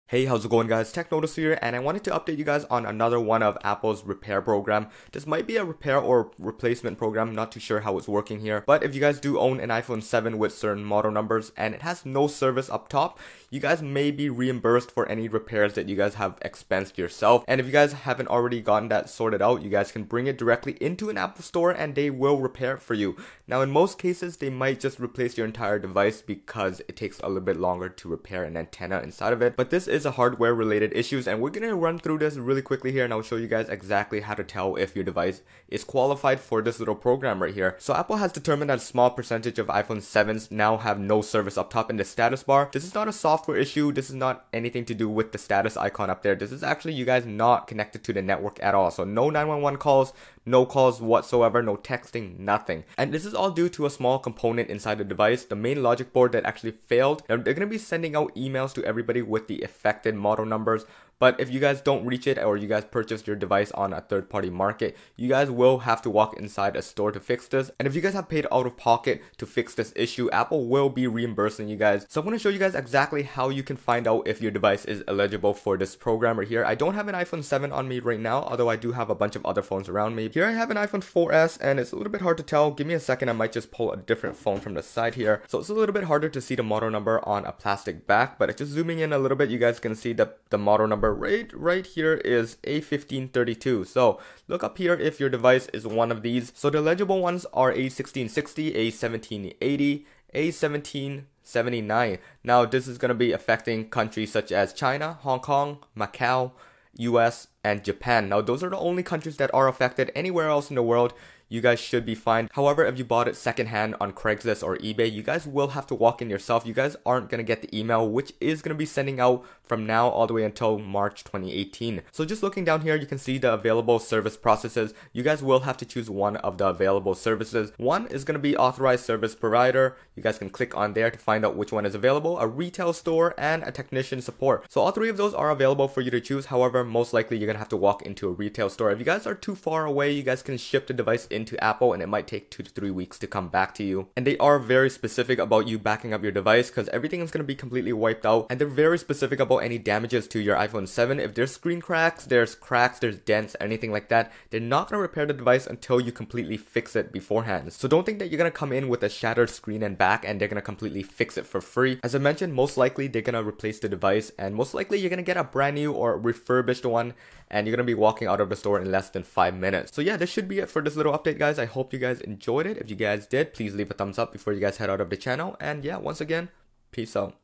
Hey, how's it going guys? Tech Notice here, and I wanted to update you guys on another one of Apple's repair program. This might be a repair or replacement program, not too sure how it's working here. But if you guys do own an iPhone 7 with certain model numbers and it has no service up top, you guys may be reimbursed for any repairs that you guys have expensed yourself. And if you guys haven't already gotten that sorted out, you guys can bring it directly into an Apple store and they will repair it for you. Now in most cases, they might just replace your entire device because it takes a little bit longer to repair an antenna inside of it. But this is a hardware related issues, and we're gonna run through this really quickly here, and I'll show you guys exactly how to tell if your device is qualified for this little program right here. So Apple has determined that a small percentage of iPhone 7s now have no service up top in the status bar. This is not a software issue. This is not anything to do with the status icon up there. This is actually you guys not connected to the network at all. So no 911 calls, no calls whatsoever, no texting, nothing. And this is all due to a small component inside the device, the main logic board that actually failed. Now they're going to be sending out emails to everybody with the affected model numbers. But if you guys don't reach it, or you guys purchased your device on a third-party market, you guys will have to walk inside a store to fix this. And if you guys have paid out of pocket to fix this issue, Apple will be reimbursing you guys. So I'm going to show you guys exactly how you can find out if your device is eligible for this program right here. I don't have an iPhone 7 on me right now, although I do have a bunch of other phones around me. Here I have an iPhone 4S, and it's a little bit hard to tell. Give me a second, I might just pull a different phone from the side here. So it's a little bit harder to see the model number on a plastic back, but just zooming in a little bit, you guys can see that the model number right here is A1532. So look up here if your device is one of these. So the eligible ones are A1660, A1780, A1779. Now this is going to be affecting countries such as China, Hong Kong, Macau, US, and Japan. Now those are the only countries that are affected. Anywhere else in the world, you guys should be fine. However, if you bought it secondhand on Craigslist or eBay, you guys will have to walk in yourself. You guys aren't going to get the email, which is going to be sending out from now all the way until March 2018. So just looking down here, you can see the available service processes. You guys will have to choose one of the available services. One is going to be authorized service provider. You guys can click on there to find out which one is available, a retail store, and a technician support. So all three of those are available for you to choose. However, most likely you're going to have to walk into a retail store. If you guys are too far away, you guys can ship the device into Apple, and it might take 2 to 3 weeks to come back to you. And they are very specific about you backing up your device because everything is going to be completely wiped out, and they're very specific about any damages to your iPhone 7. If there's screen cracks, there's dents, anything like that, they're not going to repair the device until you completely fix it beforehand. So don't think that you're going to come in with a shattered screen and back and they're going to completely fix it for free. As I mentioned, most likely they're going to replace the device, and most likely you're going to get a brand new or refurbished one, and you're going to be walking out of the store in less than 5 minutes. So yeah, this should be it for this little update, guys. I hope you guys enjoyed it. If you guys did, please leave a thumbs up before you guys head out of the channel. And yeah, once again, peace out.